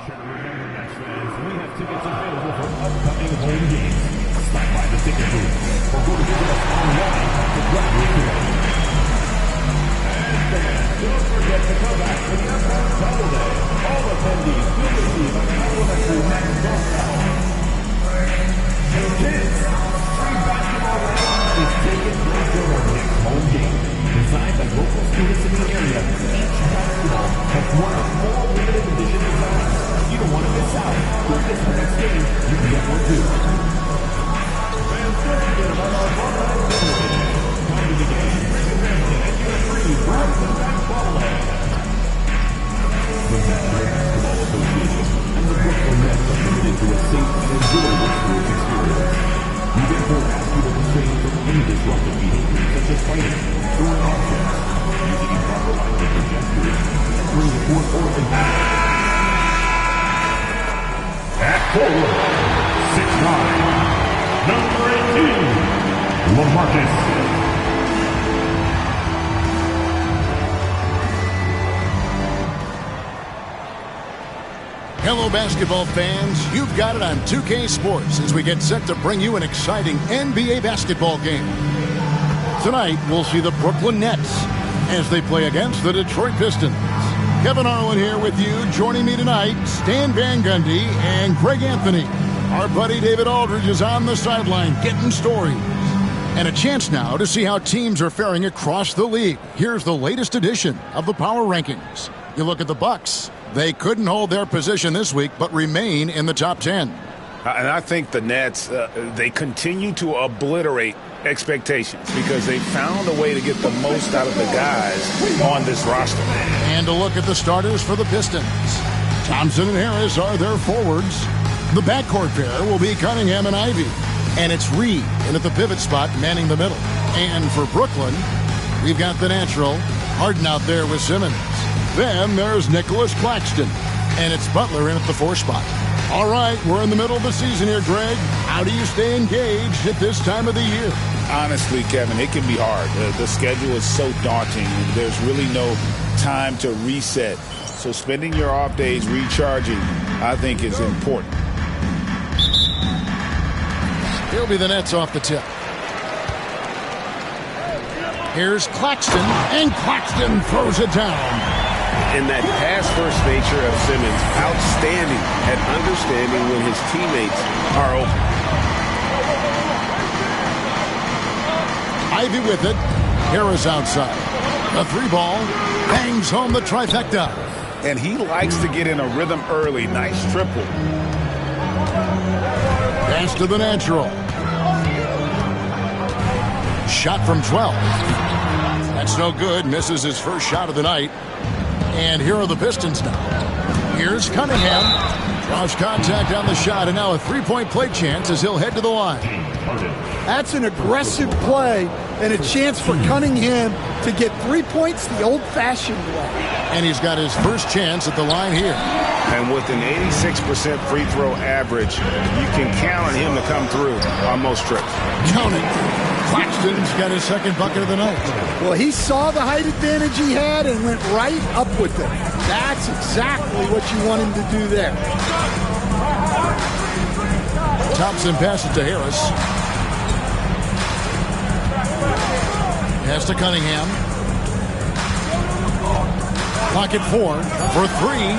sure to remember, Nets fans, we have tickets available for upcoming home games. Stop by the ticket booth or go to visit us online to grab your ticket. And fans, don't forget to come back for the Airport Double Day. All attendees will receive a complimentary Nets golf ball. So kids, free basketball is taken for our next home game. Designed by local students in the area, each basketball has one of 4 limited edition designs. You don't want to miss out. Don't miss the next game. You never do. Fans, don't forget about our online facility. Come to the game, bring a family, and get a free back bobblehead. The National Basketball Association and the Brooklyn Nets are committed to a safe and enjoyable sports experience. We therefore ask you to refrain from any disruptive behavior, such as fighting, throwing objects, using improper language or gestures, entering the court or at forward, 6'9", number 18, LaMarcus. Hello, basketball fans. You've got it on 2K Sports as we get set to bring you an exciting NBA basketball game. Tonight, we'll see the Brooklyn Nets as they play against the Detroit Pistons. Kevin Harlan here with you. Joining me tonight, Stan Van Gundy and Greg Anthony. Our buddy David Aldridge is on the sideline getting stories. And a chance now to see how teams are faring across the league. Here's the latest edition of the Power Rankings. You look at the Bucks. They couldn't hold their position this week, but remain in the top 10. And I think the Nets, they continue to obliterate expectations because they found a way to get the most out of the guys on this roster. And a look at the starters for the Pistons. Thompson and Harris are their forwards. The backcourt pair will be Cunningham and Ivy. And it's Reed in at the pivot spot manning the middle. And for Brooklyn, we've got the natural Harden out there with Simmons. Then there's Nicholas Claxton, and it's Butler in at the 4 spot. All right, we're in the middle of the season here, Greg. How do you stay engaged at this time of the year? Honestly, Kevin, it can be hard. The schedule is so daunting, and there's really no time to reset. So spending your off days recharging, I think, is important. He'll be the Nets off the tip. Here's Claxton, and Claxton throws it down. And that pass-first nature of Simmons, outstanding at understanding when his teammates are open. Ivy with it. Harris outside. The 3-ball bangs home the trifecta. And he likes to get in a rhythm early. Nice triple. Pass to the natural. Shot from 12. That's no good. Misses his first shot of the night. And here are the Pistons now. Here's Cunningham. Draws contact on the shot, and now a 3-point play chance as he'll head to the line. That's an aggressive play and a chance for Cunningham to get 3 points the old-fashioned way. And he's got his first chance at the line here. And with an 86% free throw average, you can count on him to come through on most trips. Count it. Claxton's got his second bucket of the night. Well, he saw the height advantage he had and went right up with it. That's exactly what you want him to do there. Thompson passes to Harris. Pass to Cunningham. Clock at 4 for 3.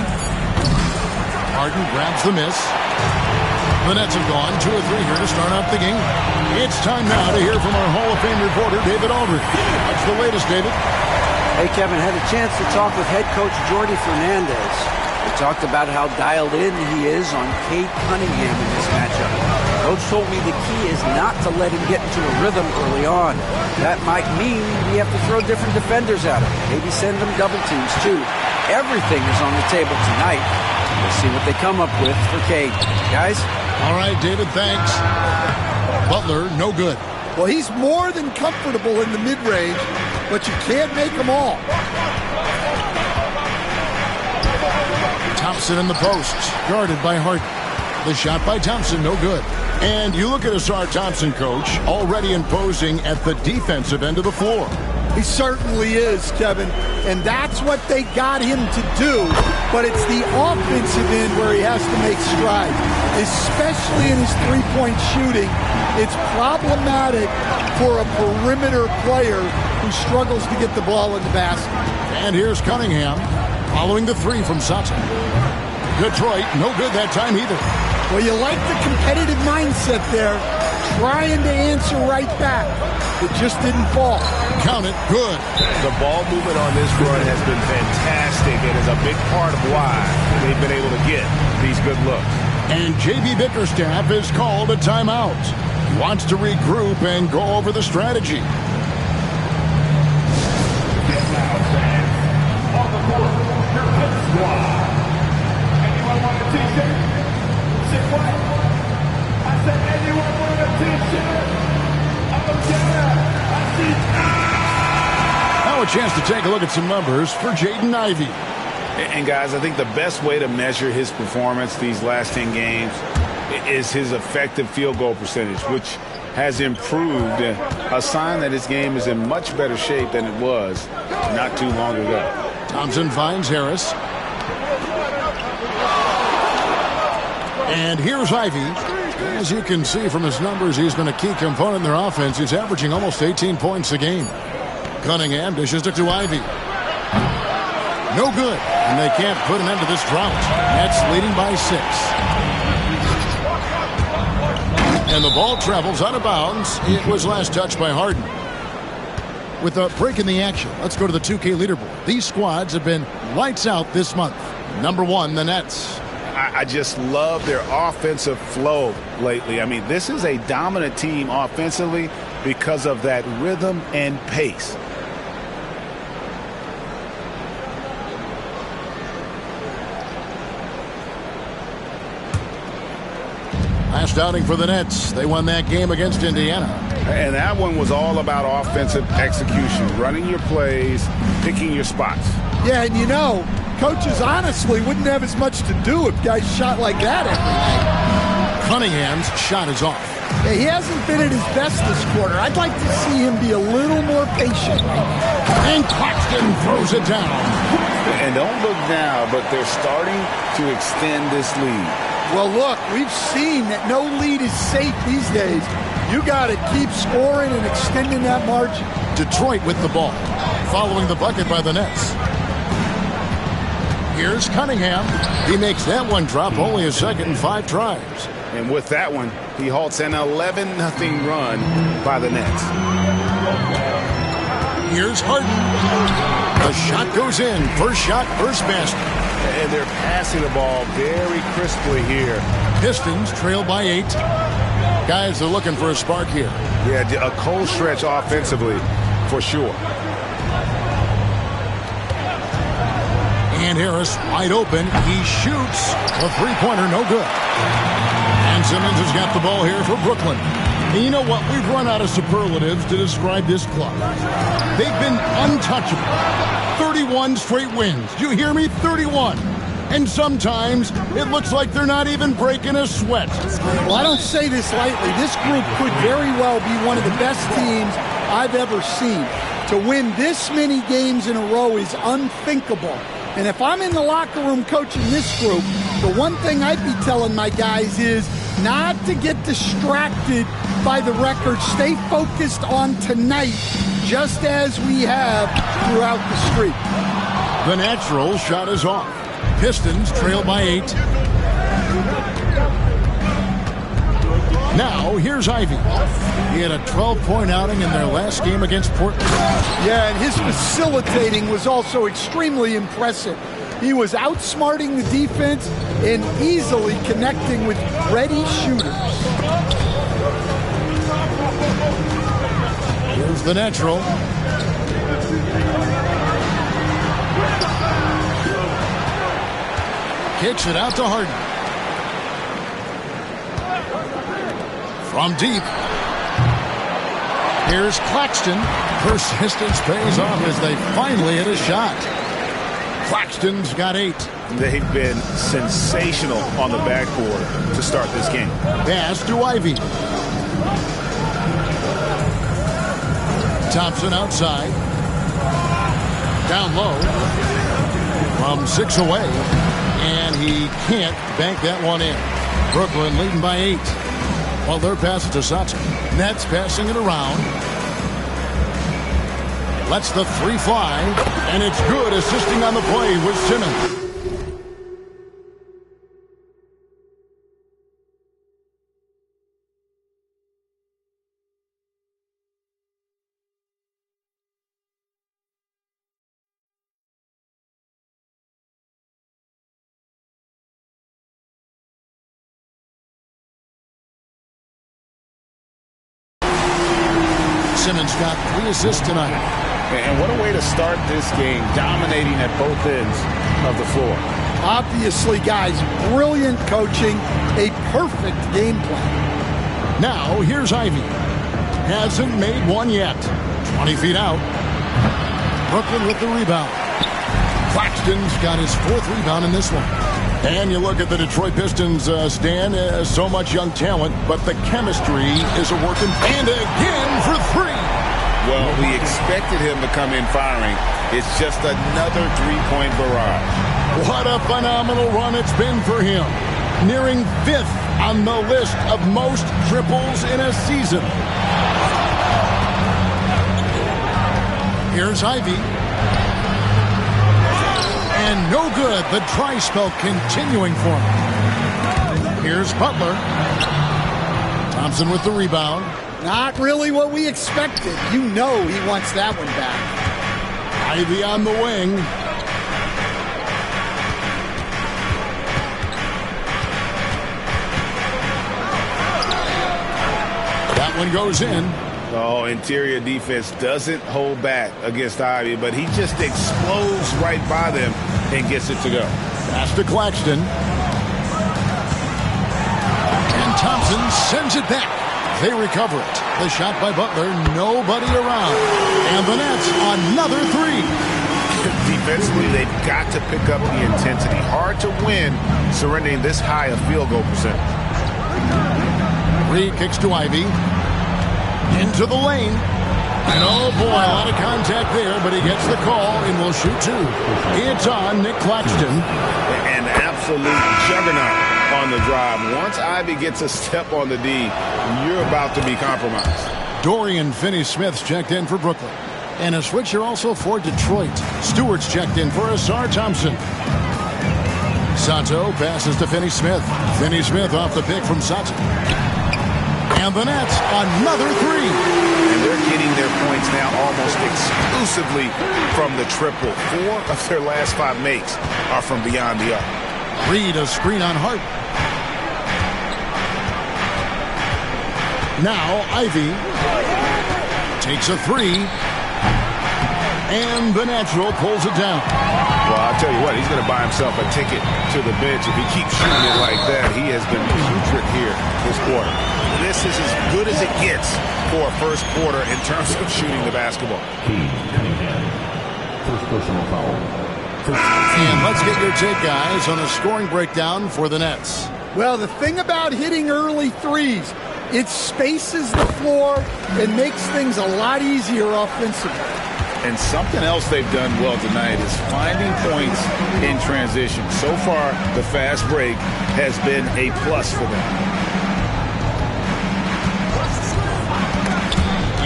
Harden grabs the miss. The Nets have gone 2 or 3 here to start out the game. It's time now to hear from our Hall of Fame reporter, David Aldridge. What's the latest, David? Hey, Kevin, had a chance to talk with head coach Jordi Fernandez. We talked about how dialed in he is on Cade Cunningham in this matchup. Coach told me the key is not to let him get into a rhythm early on. That might mean we have to throw different defenders at him. Maybe send them double teams, too. Everything is on the table tonight. We'll see what they come up with for Cade. Guys? All right, David, thanks. Butler, no good. Well, he's more than comfortable in the mid-range, but you can't make them all. Thompson in the post, guarded by Harden. The shot by Thompson, no good. And you look at Ausar Thompson, coach, already imposing at the defensive end of the floor. He certainly is, Kevin. And that's what they got him to do. But it's the offensive end where he has to make strides, especially in his three-point shooting. It's problematic for a perimeter player who struggles to get the ball in the basket. And here's Cunningham following the three from Sutton. Detroit, no good that time either. Well, you like the competitive mindset there, trying to answer right back. It just didn't fall. Count it, good. The ball movement on this run has been fantastic and is a big part of why they've been able to get these good looks. And J.B. Bickerstaff has called a timeout. He wants to regroup and go over the strategy. Get loud, fans. On the court, your pit squad. Anyone want a t-shirt? Say what? I said, anyone want a t-shirt? Now a chance to take a look at some numbers for Jaden Ivey. And guys, I think the best way to measure his performance these last 10 games is his effective field goal percentage, which has improved, a sign that his game is in much better shape than it was not too long ago. Thompson finds Harris. And here's Ivey. As you can see from his numbers, he's been a key component in their offense. He's averaging almost 18 points a game. Cunningham dishes it to Ivey. No good, and they can't put an end to this drought. Nets leading by 6. And the ball travels out of bounds. It was last touched by Harden. With a break in the action, let's go to the 2K leaderboard. These squads have been lights out this month. Number 1, the Nets. I just love their offensive flow lately. I mean, this is a dominant team offensively because of that rhythm and pace. Last outing for the Nets. They won that game against Indiana. And that one was all about offensive execution, running your plays, picking your spots. Yeah, and you know, coaches honestly wouldn't have as much to do if guys shot like that every night. Cunningham's shot is off. Yeah, he hasn't been at his best this quarter. I'd like to see him be a little more patient. And Claxton throws it down. And don't look now, but they're starting to extend this lead. Well, look, we've seen that no lead is safe these days. You got to keep scoring and extending that margin. Detroit with the ball, following the bucket by the Nets. Here's Cunningham. He makes that one drop only a second in 5 tries. And with that one, he halts an 11-0 run by the Nets. Here's Harden. The shot goes in. First shot, first basket. And they're passing the ball very crisply here. Pistons trail by 8. Guys are looking for a spark here. Yeah, a cold stretch offensively for sure. And Harris wide open. He shoots. A three-pointer, no good. And Simmons has got the ball here for Brooklyn. And you know what? We've run out of superlatives to describe this club. They've been untouchable. 31 straight wins. Do you hear me? 31. And sometimes it looks like they're not even breaking a sweat. Well, I don't say this lightly. This group could very well be one of the best teams I've ever seen. To win this many games in a row is unthinkable. And if I'm in the locker room coaching this group, the one thing I'd be telling my guys is not to get distracted by the record. Stay focused on tonight, just as we have throughout the streak. The natural shot is off. Pistons trail by 8. Now, here's Ivey. He had a 12-point outing in their last game against Portland. Yeah, and his facilitating was also extremely impressive. He was outsmarting the defense and easily connecting with ready shooters. Here's the natural. Kicks it out to Harden. From deep. Here's Claxton. Persistence pays off as they finally hit a shot. Claxton's got 8. They've been sensational on the backboard to start this game. Pass to Ivey. Thompson outside. Down low from 6 away, and he can't bank that one in. Brooklyn leading by 8. Butler passes to Satsu. Nets passing it around. Lets the 3 fly, and it's good. Assisting on the play with Simmons. Simmons got 3 assists tonight. And what a way to start this game, dominating at both ends of the floor. Obviously, guys, brilliant coaching, a perfect game plan. Now, here's Ivy. Hasn't made one yet. 20 feet out. Brooklyn with the rebound. Claxton's got his 4th rebound in this one. And you look at the Detroit Pistons, Stan, so much young talent, but the chemistry is a working. And again for 3. Well, we expected him to come in firing. It's just another 3-point barrage. What a phenomenal run it's been for him. Nearing 5th on the list of most triples in a season. Here's Ivy. And no good. The dry spell continuing for him. Here's Butler. Thompson with the rebound. Not really what we expected. You know he wants that one back. Ivy on the wing. That one goes in. Oh, interior defense doesn't hold back against Ivy, but he just explodes right by them and gets it to go. Pass to Claxton. And Thompson sends it back. They recover it. The shot by Butler, nobody around. And the Nets, another 3. Defensively, they've got to pick up the intensity. Hard to win surrendering this high a field goal percentage. 3 kicks to Ivy. Into the lane. And oh boy, a lot of contact there, but he gets the call and will shoot 2. It's on Nick Claxton. An absolute juggernaut on the drive. Once Ivy gets a step on the D, you're about to be compromised. Dorian Finney-Smith's checked in for Brooklyn. And a switcher also for Detroit. Stewart's checked in for Asar Thompson. Sato passes to Finney-Smith. Finney-Smith off the pick from Sato. And the Nets, another 3. And they're getting their points now almost exclusively from the triple. 4 of their last 5 makes are from beyond the arc. Reed a screen on Hart. Now Ivy takes a 3. And the natural pulls it down. Well, I'll tell you what, he's going to buy himself a ticket to the bench if he keeps shooting it like that. He has been putrid here this quarter. This is as good as it gets for a first quarter in terms of shooting the basketball. First personal foul. And let's get your take, guys, on a scoring breakdown for the Nets. Well, the thing about hitting early 3s, it spaces the floor and makes things a lot easier offensively. And something else they've done well tonight is finding points in transition. So far, the fast break has been a plus for them.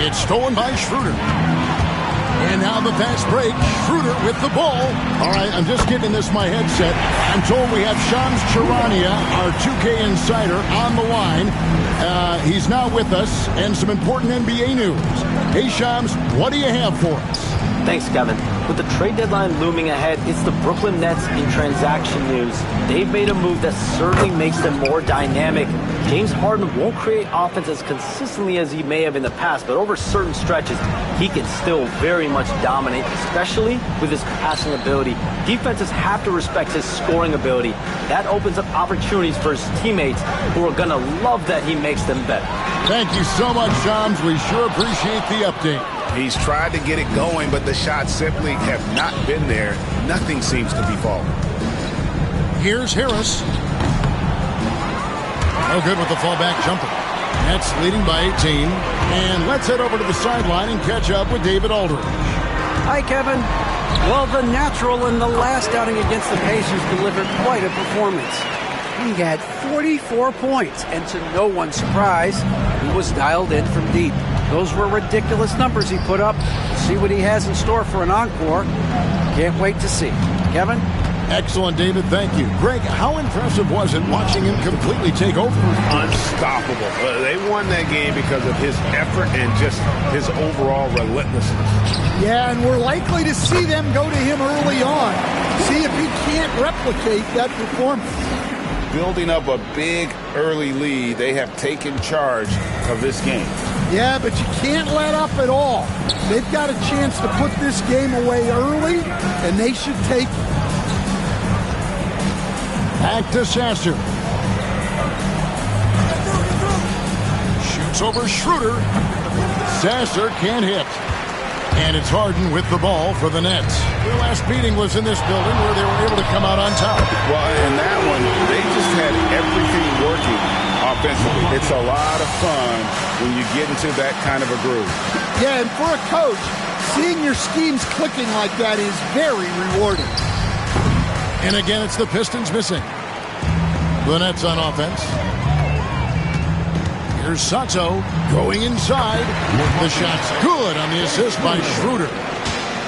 It's stolen by Schroeder. And now the fast break. Schroeder with the ball. All right, I'm just getting this in my headset. I'm told we have Shams Charania, our 2K insider, on the line. He's now with us, and some important NBA news. Hey, Shams, what do you have for us? Thanks, Kevin. With the trade deadline looming ahead, it's the Brooklyn Nets in transaction news. They've made a move that certainly makes them more dynamic. James Harden won't create offense as consistently as he may have in the past, but over certain stretches, he can still very much dominate, especially with his passing ability. Defenses have to respect his scoring ability. That opens up opportunities for his teammates, who are going to love that he makes them better. Thank you so much, Shams. We sure appreciate the update. He's tried to get it going, but the shots simply have not been there. Nothing seems to be falling. Here's Harris. No good with the fallback jumper. Nets leading by 18. And let's head over to the sideline and catch up with David Aldridge. Hi, Kevin. Well, the natural in the last outing against the Pacers delivered quite a performance. He had 44 points, and to no one's surprise, he was dialed in from deep. Those were ridiculous numbers he put up. See what he has in store for an encore. Can't wait to see. Kevin? Excellent, David. Thank you. Greg, how impressive was it watching him completely take over? Unstoppable. They won that game because of his effort and just his overall relentlessness. Yeah, and we're likely to see them go to him early on. See if he can't replicate that performance. Building up a big early lead, they have taken charge of this game. Yeah, but you can't let up at all. They've got a chance to put this game away early, and they should take it. Back to Sasser. Shoots over Schroeder. Sasser can't hit. And it's Harden with the ball for the Nets. Their last meeting was in this building where they were able to come out on top. Well, in that one, they just had everything working offensively. It's a lot of fun when you get into that kind of a groove. Yeah, and for a coach, seeing your schemes clicking like that is very rewarding. And again, it's the Pistons missing. The Nets on offense. Here's Sato going inside. The shot's good on the assist by Schroeder.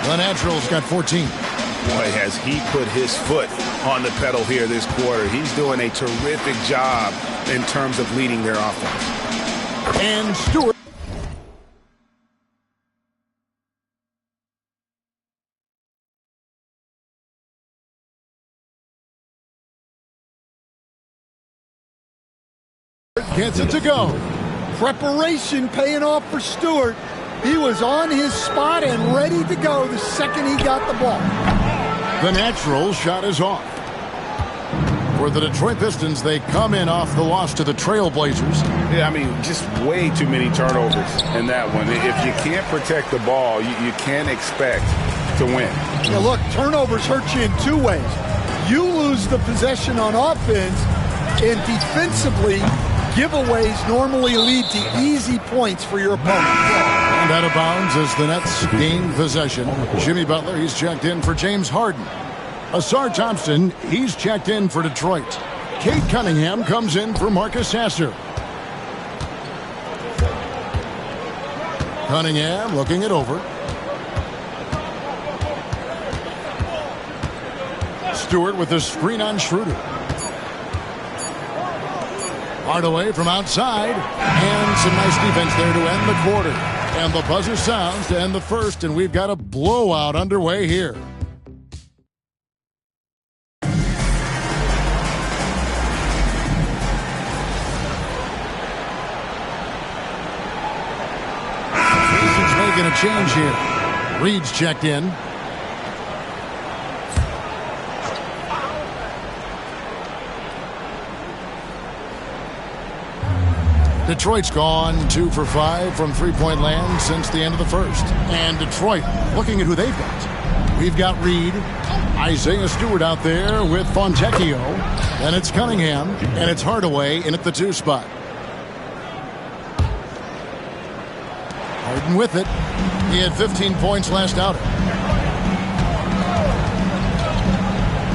The Naturals got 14. Boy, has he put his foot on the pedal here this quarter. He's doing a terrific job in terms of leading their offense. And Stewart. Gets it to go. Preparation paying off for Stewart. He was on his spot and ready to go the second he got the ball. The natural shot is off. For the Detroit Pistons, they come in off the loss to the Trailblazers. Yeah, I mean, just way too many turnovers in that one. If you can't protect the ball, you can't expect to win. Now look, turnovers hurt you in two ways. You lose the possession on offense, and defensively, giveaways normally lead to easy points for your opponent. And out of bounds as the Nets gain possession. Jimmy Butler, he's checked in for James Harden. Asar Thompson, he's checked in for Detroit. Cade Cunningham comes in for Marcus Sasser. Cunningham looking it over. Stewart with the screen on Schroeder. Hardaway from outside, and some nice defense there to end the quarter. And the buzzer sounds to end the first, and we've got a blowout underway here. Pacers making a change here. Reed's checked in. Detroit's gone 2 for 5 from three-point land since the end of the first. And Detroit, looking at who they've got. We've got Reed, Isaiah Stewart out there with Fontecchio. Then it's Cunningham, and it's Hardaway in at the 2 spot. Harden with it. He had 15 points last outing.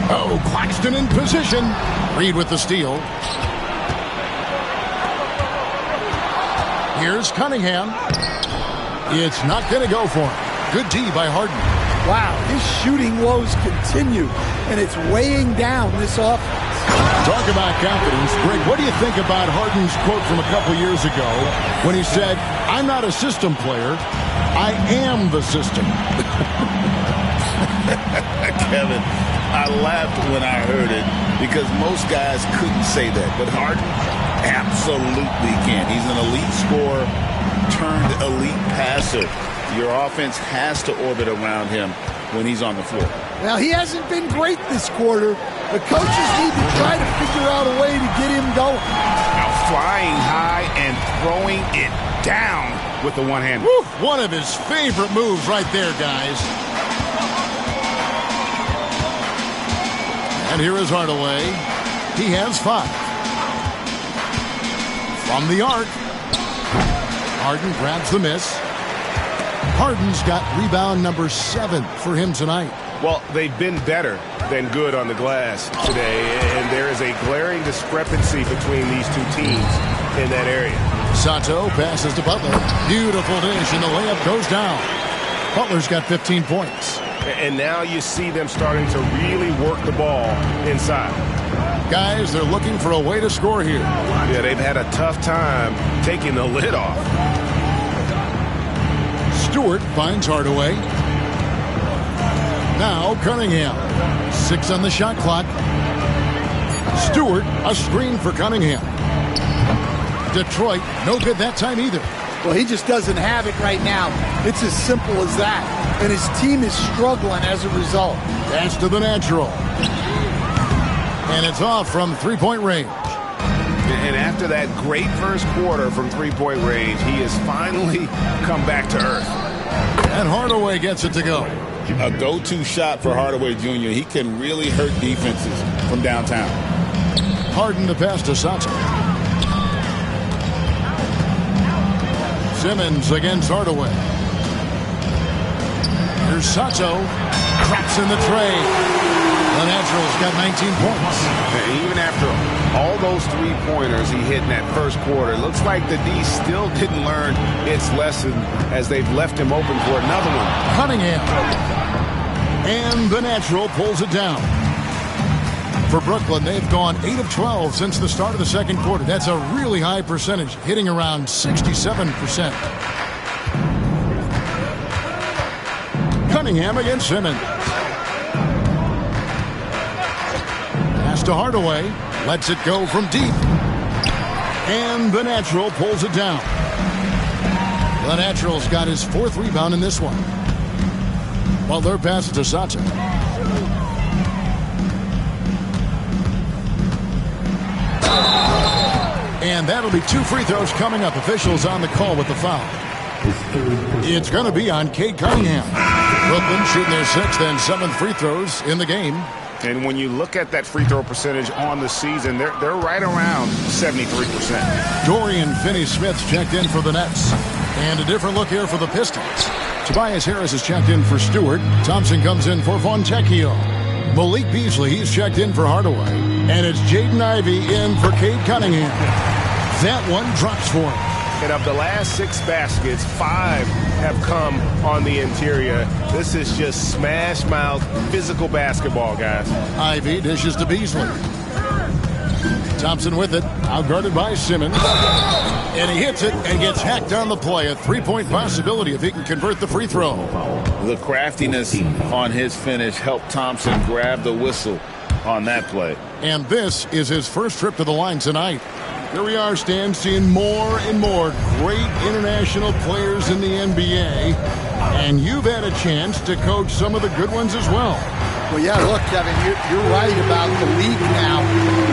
Oh, Claxton in position. Reed with the steal. Here's Cunningham. It's not going to go for him. Good D by Harden. Wow, his shooting woes continue, and it's weighing down this offense. Talk about confidence. Greg, what do you think about Harden's quote from a couple years ago when he said, "I'm not a system player, I am the system"? Kevin, I laughed when I heard it because most guys couldn't say that, but Harden absolutely can. He's an elite scorer turned elite passer. Your offense has to orbit around him when he's on the floor. Now, he hasn't been great this quarter. The coaches need to try to figure out a way to get him going. Now flying high and throwing it down with the one hand. Woo, one of his favorite moves right there, guys. And here is Hardaway. He has 5. From the arc. Harden grabs the miss. Harden's got rebound number 7 for him tonight. Well, they've been better than good on the glass today, and there is a glaring discrepancy between these two teams in that area. Sato passes to Butler. Beautiful dish, and the layup goes down. Butler's got 15 points. And now you see them starting to really work the ball inside. Guys, they're looking for a way to score here. Yeah, they've had a tough time taking the lid off. Stewart finds Hardaway. Now Cunningham. 6 on the shot clock. Stewart, a screen for Cunningham. Detroit, no good that time either. Well, he just doesn't have it right now. It's as simple as that. And his team is struggling as a result. Pass to the natural. And it's off from three-point range. And after that great first quarter from three-point range, he has finally come back to earth. And Hardaway gets it to go. A go-to shot for Hardaway Jr. He can really hurt defenses from downtown. Harden to pass to Sato. Simmons against Hardaway. Here's Sato. Cracks in the tray. The Natural's got 19 points. And even after all those three-pointers he hit in that first quarter, it looks like the D still didn't learn its lesson as they've left him open for another one. Cunningham. And the Natural pulls it down. For Brooklyn, they've gone 8 of 12 since the start of the second quarter. That's a really high percentage, hitting around 67%. Cunningham against Simmons. Pass to Hardaway. Lets it go from deep. And the Natural pulls it down. The Natural's got his 4th rebound in this one. Butler passes to Sato. And that'll be 2 free throws coming up. Officials on the call with the foul. It's going to be on Cade Cunningham. Brooklyn shooting their 6th and 7th free throws in the game. And when you look at that free throw percentage on the season, they're right around 73%. Dorian Finney-Smith's checked in for the Nets. And a different look here for the Pistons. Tobias Harris is checked in for Stewart. Thompson comes in for Fontecchio. Malik Beasley, he's checked in for Hardaway. And it's Jaden Ivey in for Cade Cunningham. That one drops for him. And of the last 6 baskets, 5 have come on the interior. This is just smash mouth physical basketball, guys. Ivey dishes to Beasley. Thompson with it, outguarded by Simmons. And he hits it and gets hacked on the play. A 3-point possibility if he can convert the free throw. The craftiness on his finish helped Thompson grab the whistle on that play. And this is his first trip to the line tonight. Here we are, Stan, seeing more and more great international players in the NBA. And you've had a chance to coach some of the good ones as well. Well, yeah, look, Kevin, you're right about the league now.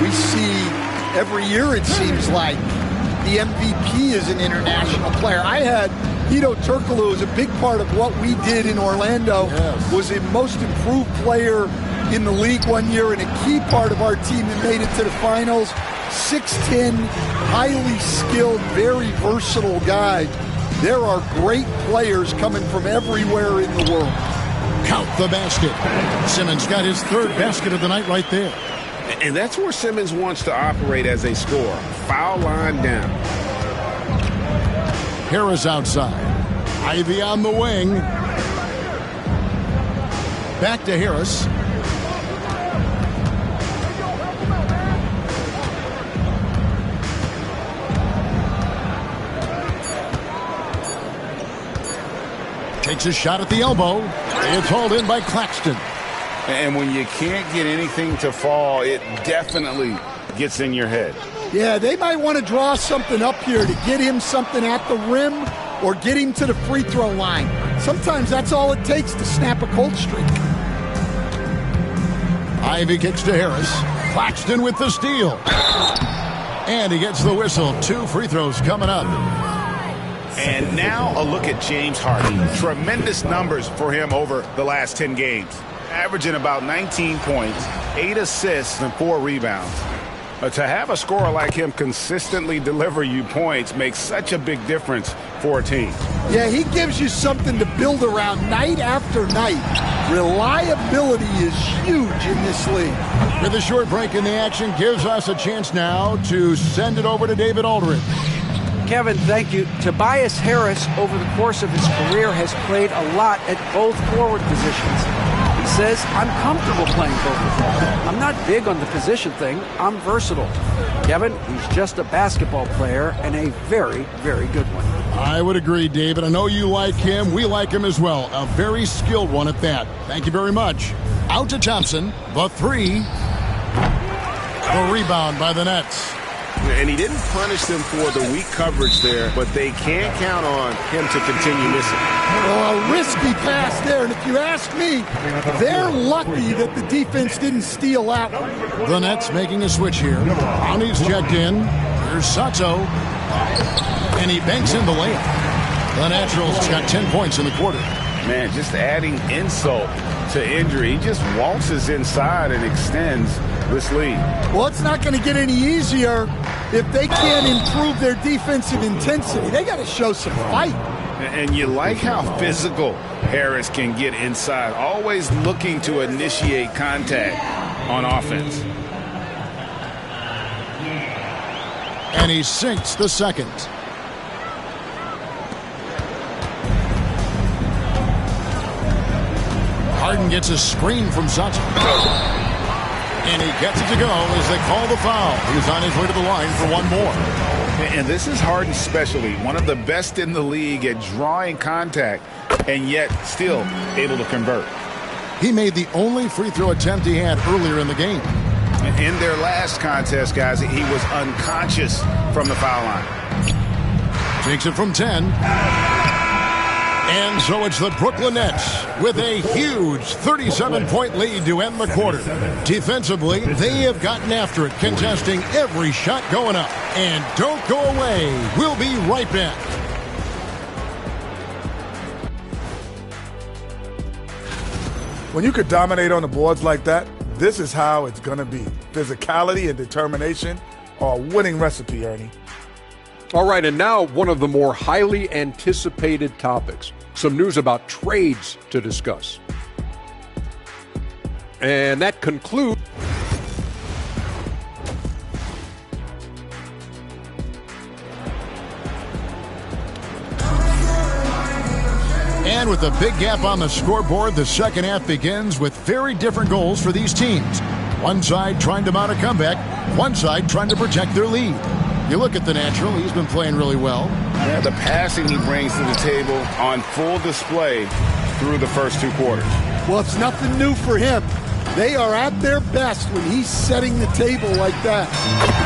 We see every year, it seems like, the MVP is an international player. I had Hedo Turkoglu as a big part of what we did in Orlando. Yes. Was a most improved player in the league one year and a key part of our team that made it to the finals. 6'10", highly skilled, very versatile guy. There are great players coming from everywhere in the world. Count the basket. Simmons got his 3rd basket of the night right there. And that's where Simmons wants to operate as a scorer. Foul line down. Harris outside. Ivey on the wing. Back to Harris. Takes a shot at the elbow. It's hauled in by Claxton. And when you can't get anything to fall, it definitely gets in your head. Yeah, they might want to draw something up here to get him something at the rim or get him to the free throw line. Sometimes that's all it takes to snap a cold streak. Ivey kicks to Harris. Claxton with the steal. And he gets the whistle. 2 free throws coming up. And now a look at James Harden. Tremendous numbers for him over the last 10 games. Averaging about 19 points, 8 assists, and 4 rebounds. But to have a scorer like him consistently deliver you points makes such a big difference for a team. Yeah, he gives you something to build around night after night. Reliability is huge in this league. With a short break in the action, gives us a chance now to send it over to David Aldridge. Kevin, thank you. Tobias Harris, over the course of his career, has played a lot at both forward positions. He says, I'm comfortable playing both of them. I'm not big on the position thing. I'm versatile. Kevin, he's just a basketball player and a very, very good one. I would agree, David. I know you like him. We like him as well. A very skilled one at that. Thank you very much. Out to Thompson. The three. The rebound by the Nets. And he didn't punish them for the weak coverage there, but they can't count on him to continue missing. Well, a risky pass there, and if you ask me, they're lucky that the defense didn't steal that one. The Nets making a switch here. Brownie's checked in. Here's Sato. And he banks in the layup. The Naturals got 10 points in the quarter. Man, just adding insult to injury. He just waltzes inside and extends this lead. Well, it's not going to get any easier if they can't improve their defensive intensity. They got to show some fight. And you like how physical Harris can get inside, always looking to initiate contact on offense. And he sinks the second. Harden gets a screen from Sato. And he gets it to go as they call the foul. He's on his way to the line for one more. And this is Harden's specialty, one of the best in the league at drawing contact and yet still able to convert. He made the only free throw attempt he had earlier in the game. In their last contest, guys, he was unconscious from the foul line. Takes it from 10. And so it's the Brooklyn Nets with a huge 37-point lead to end the quarter. Defensively, they have gotten after it, contesting every shot going up. And don't go away. We'll be right back. When you could dominate on the boards like that, this is how it's going to be. Physicality and determination are a winning recipe, Ernie. All right, and now one of the more highly anticipated topics. Some news about trades to discuss. And that concludes. And with a big gap on the scoreboard, the second half begins with very different goals for these teams. One side trying to mount a comeback, one side trying to protect their lead. You look at the Natural, he's been playing really well. Yeah, the passing he brings to the table on full display through the first two quarters. Well, it's nothing new for him. They are at their best when he's setting the table like that.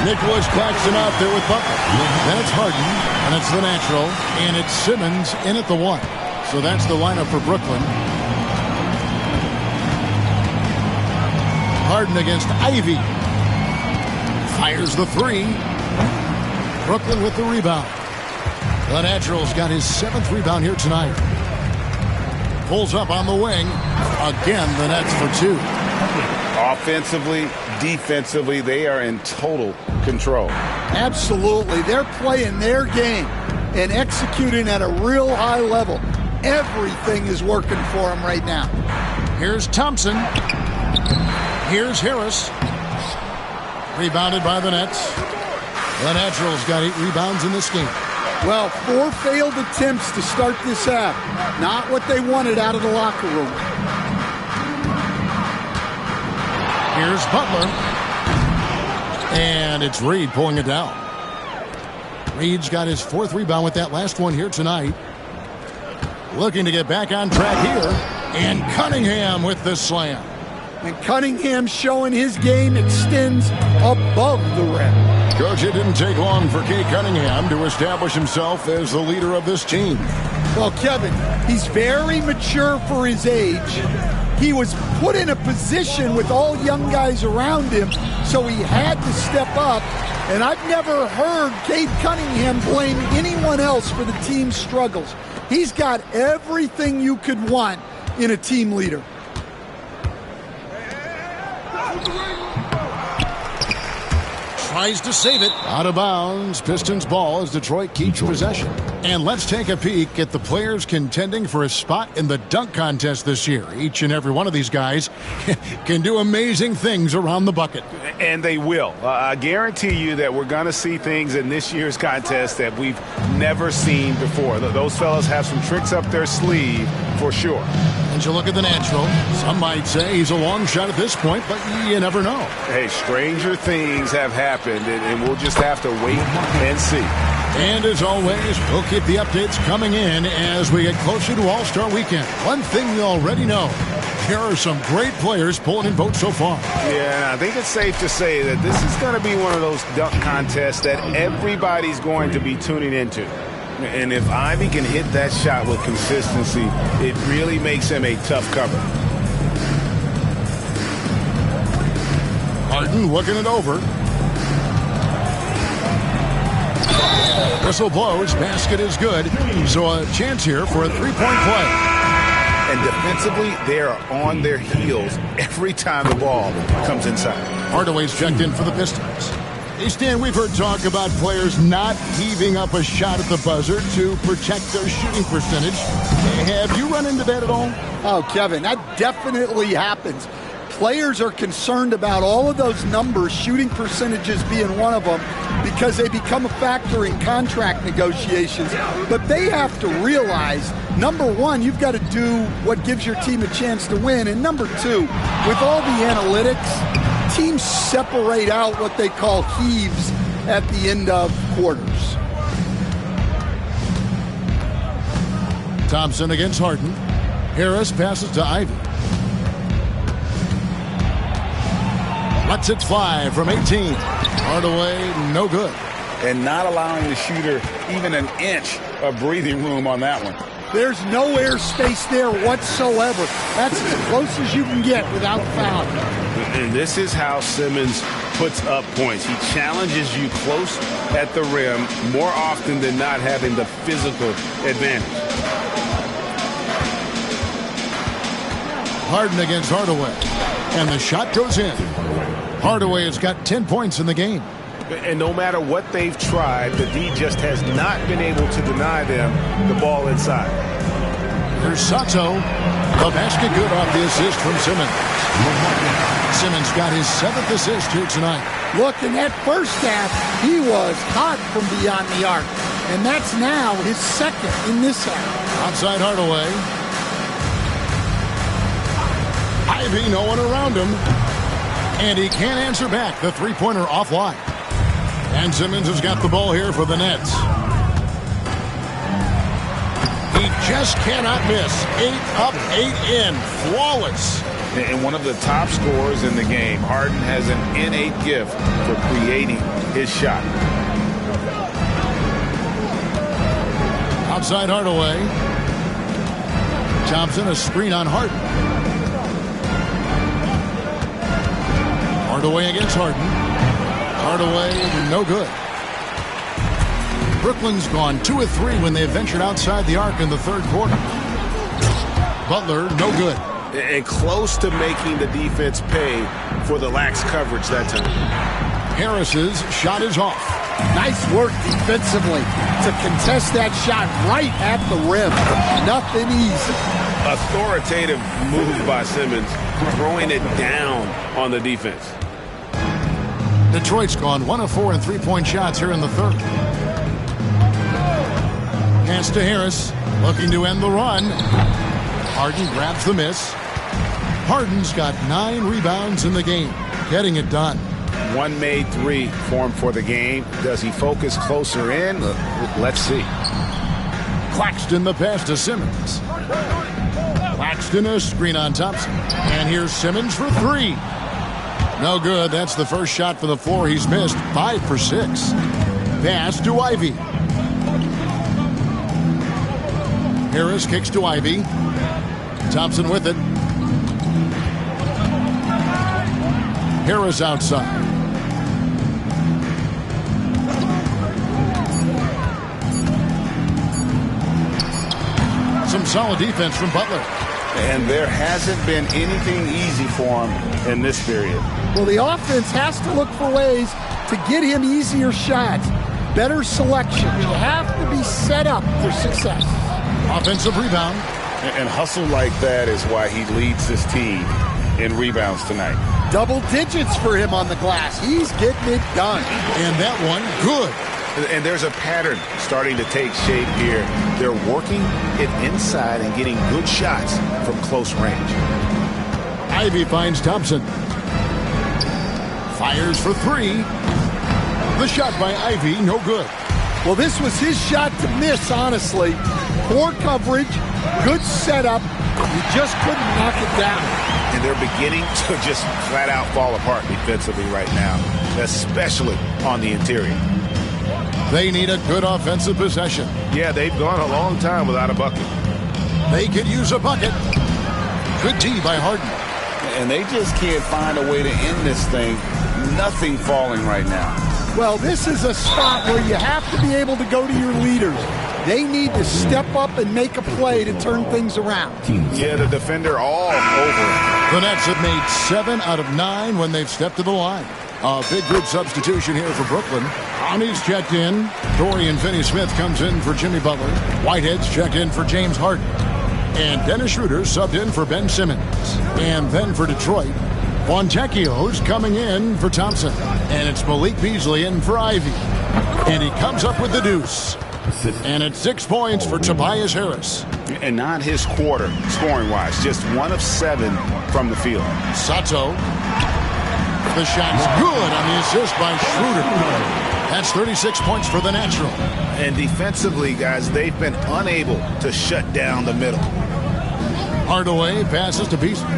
Nicholas Claxton out there with Butler. Then it's Harden, and it's the Natural, and it's Simmons in at the one. So that's the lineup for Brooklyn. Harden against Ivy. Fires the three. Brooklyn with the rebound. The Naturals got his 7th rebound here tonight. Pulls up on the wing. Again, the Nets for 2. Offensively, defensively, they are in total control. Absolutely. They're playing their game and executing at a real high level. Everything is working for them right now. Here's Thompson. Here's Harris. Rebounded by the Nets. The Naturals got 8 rebounds in this game. Well, 4 failed attempts to start this half. Not what they wanted out of the locker room. Here's Butler. And it's Reed pulling it down. Reed's got his 4th rebound with that last one here tonight. Looking to get back on track here. And Cunningham with the slam. And Cunningham showing his game extends above the rim. Coach, it didn't take long for Cade Cunningham to establish himself as the leader of this team. Well, Kevin, he's very mature for his age. He was put in a position with all young guys around him, so he had to step up. And I've never heard Cade Cunningham blame anyone else for the team's struggles. He's got everything you could want in a team leader. Tries to save it. Out of bounds. Pistons ball as Detroit keeps possession. And let's take a peek at the players contending for a spot in the dunk contest this year. Each and every one of these guys can do amazing things around the bucket. And they will. I guarantee you that we're going to see things in this year's contest that we've never seen before. Those fellas have some tricks up their sleeve for sure. And you look at the natural. Some might say he's a long shot at this point, but you never know. Hey, stranger things have happened, and we'll just have to wait and see. And as always, we'll keep the updates coming in as we get closer to All-Star Weekend. One thing we already know, there are some great players pulling in votes so far. Yeah, and I think it's safe to say that this is going to be one of those dunk contests that everybody's going to be tuning into. And if Ivy can hit that shot with consistency, it really makes him a tough cover. Harden looking it over. Whistle blows, basket is good. So a chance here for a three-point play. And defensively, they are on their heels every time the ball comes inside. Hardaway's checked in for the Pistons. Hey, Stan, we've heard talk about players not heaving up a shot at the buzzer to protect their shooting percentage. Have you run into that at all? Oh, Kevin, that definitely happens. Players are concerned about all of those numbers, shooting percentages being one of them, because they become a factor in contract negotiations. But they have to realize, number one, you've got to do what gives your team a chance to win. And number two, with all the analytics, teams separate out what they call heaves at the end of quarters. Thompson against Harden. Harris passes to Ivy. Lets it fly from 18. Hardaway, no good. And not allowing the shooter even an inch of breathing room on that one. There's no air space there whatsoever. That's as close as you can get without foul. And this is how Simmons puts up points. He challenges you close at the rim more often than not, having the physical advantage. Harden against Hardaway. And the shot goes in. Hardaway has got 10 points in the game. And no matter what they've tried, the D just has not been able to deny them the ball inside. Here's Sato. The basket good off the assist from Simmons. Simmons got his 7th assist here tonight. Look, in that first half, he was hot from beyond the arc. And that's now his 2nd in this half. Outside Hardaway. Ivy, no one around him. And he can't answer back. The three-pointer offline. And Simmons has got the ball here for the Nets. He just cannot miss. 8 up, 8 in. Flawless. And one of the top scorers in the game. Harden has an innate gift for creating his shot. Outside Hardaway. Thompson, a screen on Harden. Hardaway against Harden. Hardaway, no good. Brooklyn's gone 2 of 3 when they ventured outside the arc in the third quarter. Butler, no good. And close to making the defense pay for the lax coverage that time. Harris's shot is off. Nice work defensively to contest that shot right at the rim. Nothing easy. Authoritative move by Simmons, throwing it down on the defense. Detroit's gone 1 of 4 in three-point shots here in the third. Pass to Harris, looking to end the run. Harden grabs the miss. Harden's got 9 rebounds in the game, getting it done. One made 3 for him for the game. Does he focus closer in? Let's see. Claxton the pass to Simmons. Claxton a screen on Thompson. And here's Simmons for 3. No good. That's the first shot for the floor he's missed. 5 for 6. Pass to Ivy. Harris kicks to Ivy. Thompson with it. Harris outside. Some solid defense from Butler. And there hasn't been anything easy for him in this period. Well, the offense has to look for ways to get him easier shots. better selections. You have to be set up for success. Offensive rebound. And hustle like that is why he leads this team in rebounds tonight. Double digits for him on the glass. He's getting it done. And that one, good. And there's a pattern starting to take shape here. They're working it inside and getting good shots from close range. Ivey finds Thompson. Fires for three. The shot by Ivey, no good. Well, this was his shot to miss, honestly. Poor coverage, good setup. He just couldn't knock it down. And they're beginning to just flat out fall apart defensively right now, especially on the interior. They need a good offensive possession. Yeah, they've gone a long time without a bucket. They could use a bucket. Good D by Harden. And they just can't find a way to end this thing. Nothing falling right now. Well, this is a spot where you have to be able to go to your leaders. They need to step up and make a play to turn things around. Yeah, the defender all over. The Nets have made 7 out of 9 when they've stepped to the line. A big group substitution here for Brooklyn. Conley's checked in. Dorian Finney-Smith comes in for Jimmy Butler. Whitehead's checked in for James Harden. And Dennis Schroeder subbed in for Ben Simmons. And then for Detroit, Fontecchio's coming in for Thompson. And it's Malik Beasley in for Ivey. And he comes up with the deuce. And it's 6 points for Tobias Harris. And not his quarter, scoring-wise. Just 1 of 7 from the field. Sato. The shot's good on the assist by Schroeder. That's 36 points for the natural. And defensively, guys, they've been unable to shut down the middle. Hardaway passes to Beasley.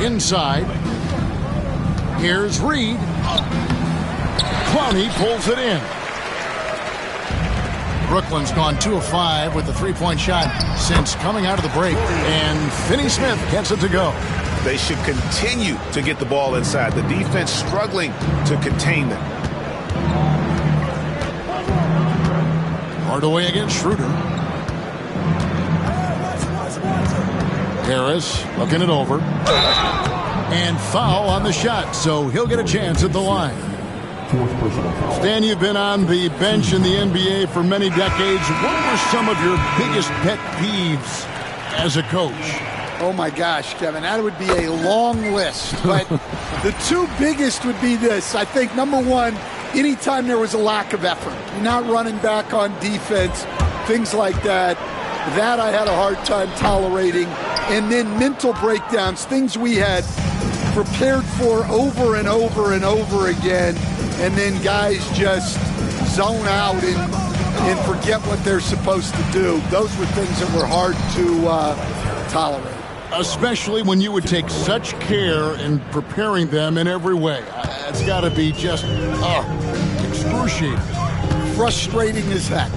Inside. Here's Reed. Clowney pulls it in. Brooklyn's gone 2 of 5 with the three-point shot since coming out of the break. And Finney-Smith gets it to go. They should continue to get the ball inside. The defense struggling to contain them. Hardaway against Schroeder. Harris looking it over. And foul on the shot, so he'll get a chance at the line. Stan, you've been on the bench in the NBA for many decades. What were some of your biggest pet peeves as a coach? Oh, my gosh, Kevin, that would be a long list. But the 2 biggest would be this. I think, number one, anytime there was a lack of effort, you're not running back on defense, things like that, that I had a hard time tolerating. And then mental breakdowns, things we had prepared for over and over and over again, and then guys just zone out and forget what they're supposed to do. Those were things that were hard to tolerate. Especially when you would take such care in preparing them in every way. It's got to be just excruciating. Frustrating as heck.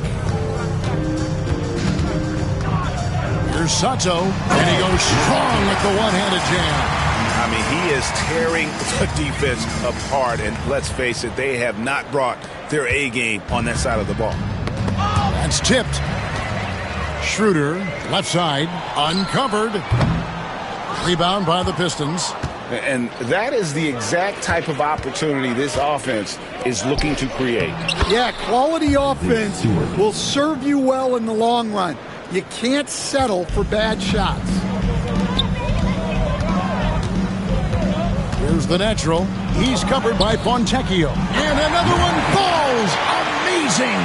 Here's Sato, and he goes strong with the one-handed jam. I mean, he is tearing the defense apart, and let's face it, they have not brought their A game on that side of the ball. That's tipped. Schroeder, left side, uncovered. Rebound by the Pistons. And that is the exact type of opportunity this offense is looking to create. Yeah, quality offense will serve you well in the long run. You can't settle for bad shots. Here's the natural. He's covered by Fontecchio. And another one falls. Amazing.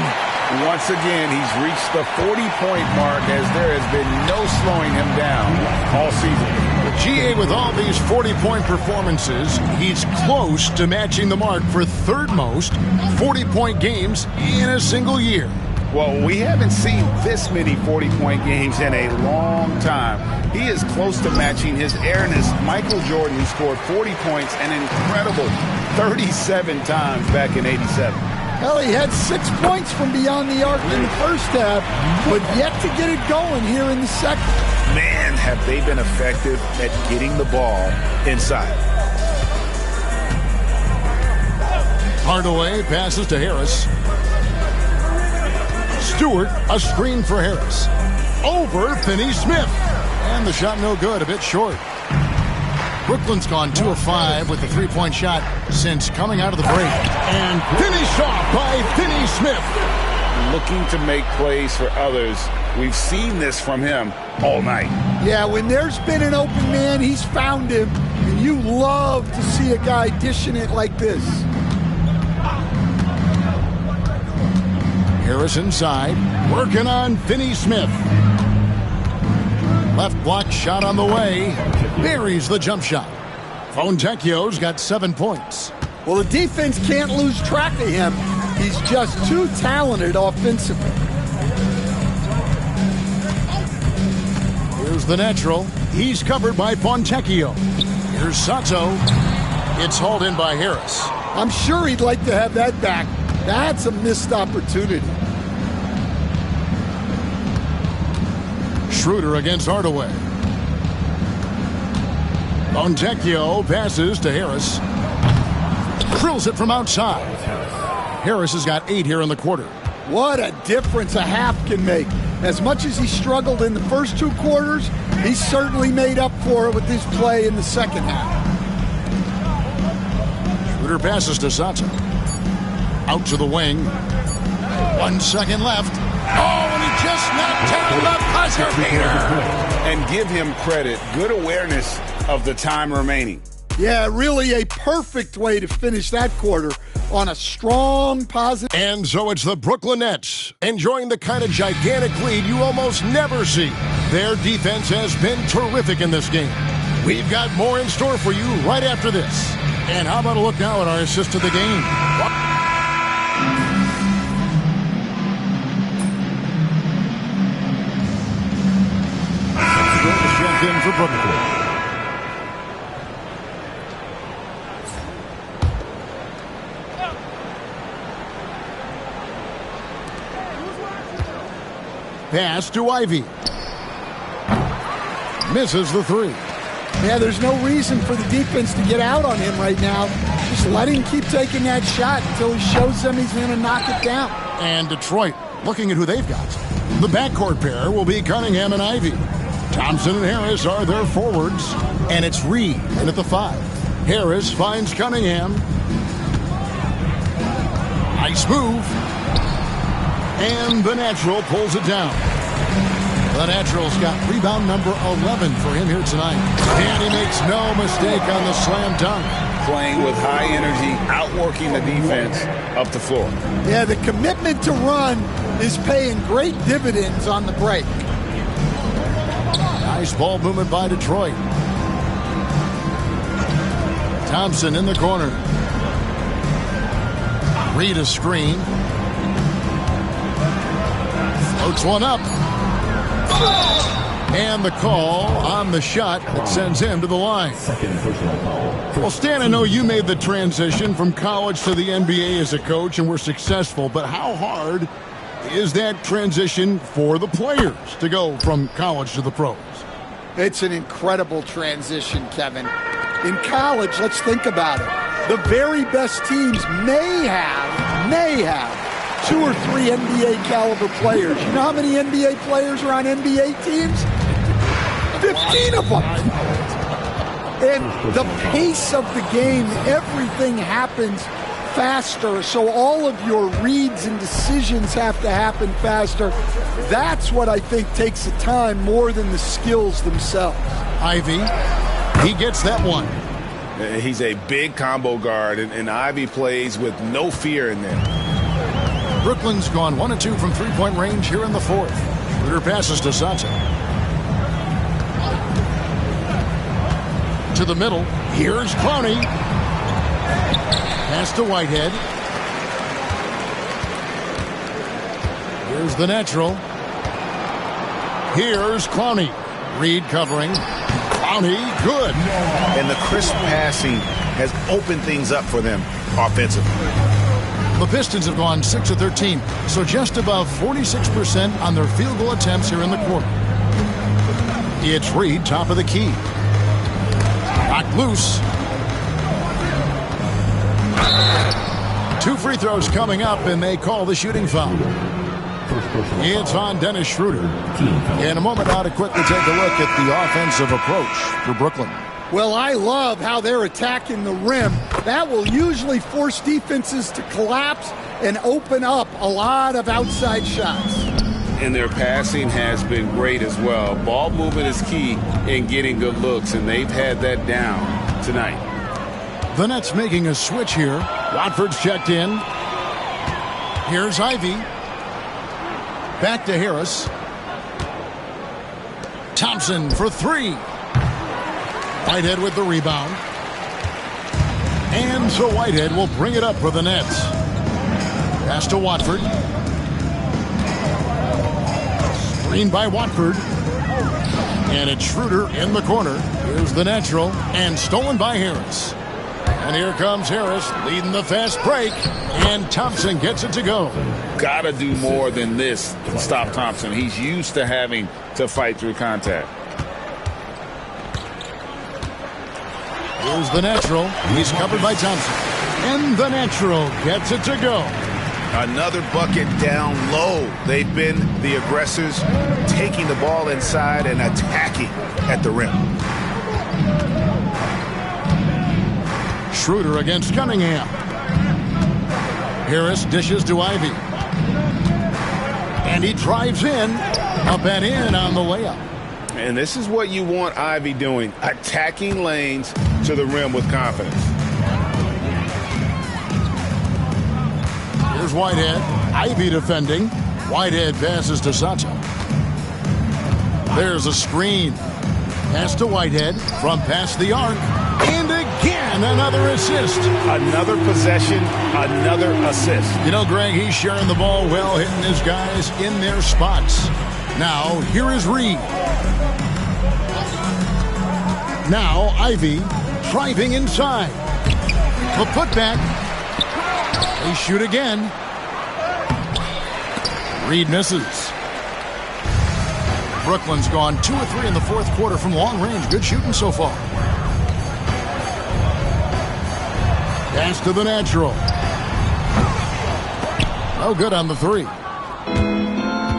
Once again, he's reached the 40-point mark as there has been no slowing him down all season. GA, with all these 40-point performances, he's close to matching the mark for third most 40-point games in a single year. Well, we haven't seen this many 40-point games in a long time. He is close to matching his airness. Michael Jordan, who scored 40 points an incredible 37 times back in '87. Well, he had 6 points from beyond the arc in the first half, but yet to get it going here in the second. Man, have they been effective at getting the ball inside. Hardaway passes to Harris. Stewart, a screen for Harris. Over Finney-Smith. And the shot no good, a bit short. Brooklyn's gone 2 of 5 with the three-point shot since coming out of the break. And finished off by Finney Smith. Looking to make plays for others. We've seen this from him all night. Yeah, when there's been an open man, he's found him. And you love to see a guy dishing it like this. Harris inside, working on Finney Smith. Left block shot on the way. Buries the jump shot. Fontecchio's got 7 points. Well, the defense can't lose track of him. He's just too talented offensively. Here's the natural. He's covered by Fontecchio. Here's Sato. It's hauled in by Harris. I'm sure he'd like to have that back. That's a missed opportunity. Schroeder against Hardaway. Fontecchio passes to Harris. Drills it from outside. Harris has got 8 here in the quarter. What a difference a half can make. As much as he struggled in the first 2 quarters, he certainly made up for it with his play in the second half. Schroeder passes to Sato. Out to the wing. 1 second left. Oh, and he just knocked down the buzzer beater. And give him credit. Good awareness of the time remaining. Yeah, really a perfect way to finish that quarter on a strong, positive. And so it's the Brooklyn Nets enjoying the kind of gigantic lead you almost never see. Their defense has been terrific in this game. We've got more in store for you right after this. And how about a look now at our assist to the game? Checked in for Brooklyn. Pass to Ivy. Misses the 3. Yeah, there's no reason for the defense to get out on him right now. Just let him keep taking that shot until he shows them he's going to knock it down. And Detroit, looking at who they've got. The backcourt pair will be Cunningham and Ivy. Thompson and Harris are their forwards. And it's Reed in at the 5. Harris finds Cunningham. Nice move. And the natural pulls it down. The natural's got rebound number 11 for him here tonight. And he makes no mistake on the slam dunk. Playing with high energy, outworking the defense up the floor. Yeah, the commitment to run is paying great dividends on the break. Nice ball movement by Detroit. Thompson in the corner. Reed a screen. Floats one up. And the call on the shot that sends him to the line. Well, Stan, I know you made the transition from college to the NBA as a coach and were successful, but how hard is that transition for the players to go from college to the pros? It's an incredible transition, Kevin. In college, let's think about it. The very best teams may have 2 or 3 NBA caliber players. You know how many NBA players are on NBA teams? 15 of them. And the pace of the game, everything happens faster. So all of your reads and decisions have to happen faster. That's what I think takes the time more than the skills themselves. Ivy, he gets that one. He's a big combo guard, and Ivy plays with no fear in there. Brooklyn's gone 1 of 2 from three-point range here in the 4th. Schroeder passes to Sato. To the middle. Here's Clowney. Pass to Whitehead. Here's the natural. Here's Clowney. Reed covering. Clowney, good. And the crisp passing has opened things up for them offensively. The Pistons have gone 6 of 13, so just above 46% on their field goal attempts here in the quarter. It's Reed, top of the key. Knocked loose. 2 free throws coming up, and they call the shooting foul. It's on Dennis Schroeder. In a moment now to quickly take a look at the offensive approach for Brooklyn. Well, I love how they're attacking the rim. That will usually force defenses to collapse and open up a lot of outside shots. And their passing has been great as well. Ball movement is key in getting good looks, and they've had that down tonight. The Nets making a switch here. Watford's checked in. Here's Ivey. Back to Harris. Thompson for three. Whitehead with the rebound. And so Whitehead will bring it up for the Nets. Pass to Watford. Screen by Watford. And it's Schroeder in the corner. Here's the natural. And stolen by Harris. And here comes Harris leading the fast break. And Thompson gets it to go. Gotta do more than this to stop Thompson. He's used to having to fight through contact. Here's the natural. He's covered by Thompson. And the natural gets it to go. Another bucket down low. They've been the aggressors, taking the ball inside and attacking at the rim. Schroeder against Cunningham. Harris dishes to Ivey. And he drives in. Up and in on the layup. And this is what you want Ivey doing, attacking lanes to the rim with confidence. Here's Whitehead. Ivey defending. Whitehead passes to Sato. There's a screen. Pass to Whitehead from past the arc. And again, another assist. Another possession, another assist. You know, Greg, he's sharing the ball well, hitting his guys in their spots. Now, here is Reed. Now, Ivey driving inside. The putback. They shoot again. Reed misses. Brooklyn's gone 2 of 3 in the fourth quarter from long range. Good shooting so far. Pass to the natural. No good on the three.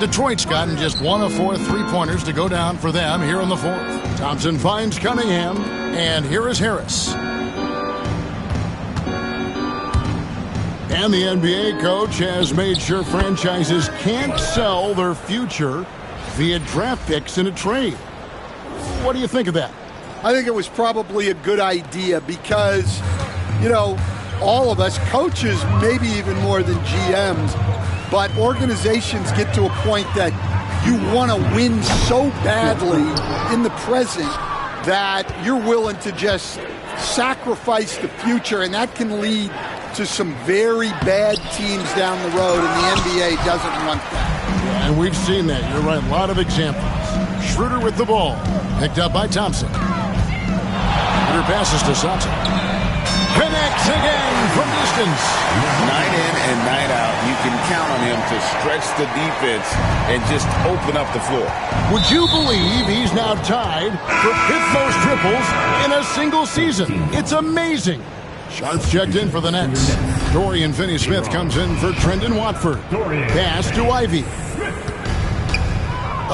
Detroit's gotten just 1 of 4 3-pointers to go down for them here in the fourth. Thompson finds Cunningham, and here is Harris. And the NBA coach has made sure franchises can't sell their future via draft picks in a trade. What do you think of that? I think it was probably a good idea because, you know, all of us, coaches, maybe even more than GMs, but organizations get to a point that you want to win so badly in the present that you're willing to just sacrifice the future, and that can lead to some very bad teams down the road, and the NBA doesn't want that. And we've seen that. You're right. A lot of examples. Schroeder with the ball. Picked up by Thompson. Schroeder passes to Sato. Connects again from distance. Night in and night out, you can count on him to stretch the defense and just open up the floor. Would you believe he's now tied for 5th most triples in a single season? It's amazing. Sharps checked in for the Nets. Dorian Finney-Smith comes in for Trendon Watford. Pass to Ivey.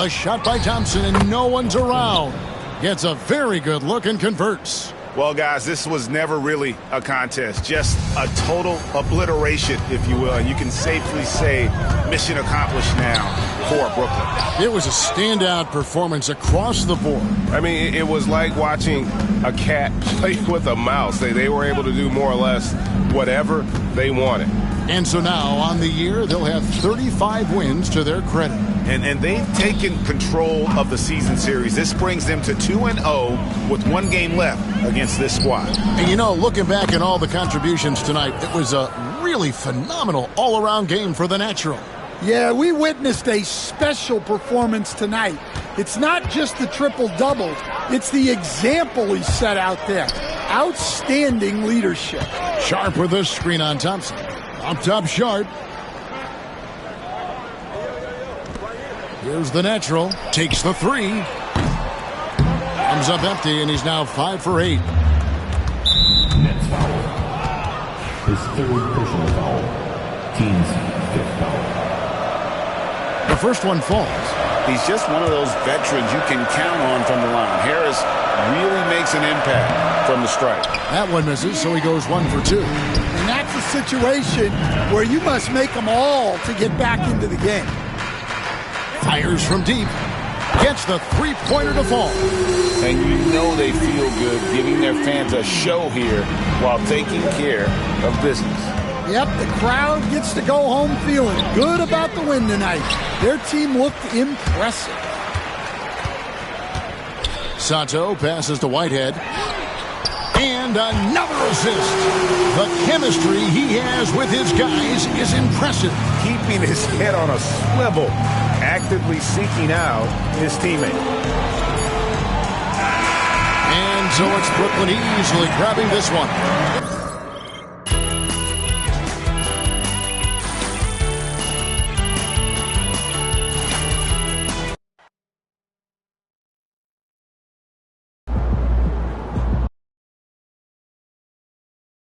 A shot by Thompson, and no one's around. Gets a very good look and converts. Well, guys, this was never really a contest, just a total obliteration, if you will. And you can safely say mission accomplished now for Brooklyn. It was a standout performance across the board. I mean, it was like watching a cat play with a mouse. They were able to do more or less whatever they wanted. And so now, on the year, they'll have 35 wins to their credit. And they've taken control of the season series. This brings them to 2-0 with 1 game left against this squad. And you know, looking back at all the contributions tonight, it was a really phenomenal all-around game for the Natural. Yeah, we witnessed a special performance tonight. It's not just the triple-double. It's the example he set out there. Outstanding leadership. Sharp with a screen on Thompson. Up top, Sharp. Here's the Natural. Takes the three. Comes up empty, and he's now 5 for 8. Nets foul. His 3rd personal foul. Team's 5th foul. The first one falls. He's just one of those veterans you can count on from the line. Harris really makes an impact from the strike. That one misses, so he goes 1 for 2. And that's a situation where you must make them all to get back into the game. Fires from deep. Gets the three-pointer to fall. And you know they feel good giving their fans a show here while taking care of business. Yep, the crowd gets to go home feeling good about the win tonight. Their team looked impressive. Sato passes to Whitehead. And another assist. The chemistry he has with his guys is impressive. Keeping his head on a swivel, actively seeking out his teammate. And so it's Brooklyn easily grabbing this one.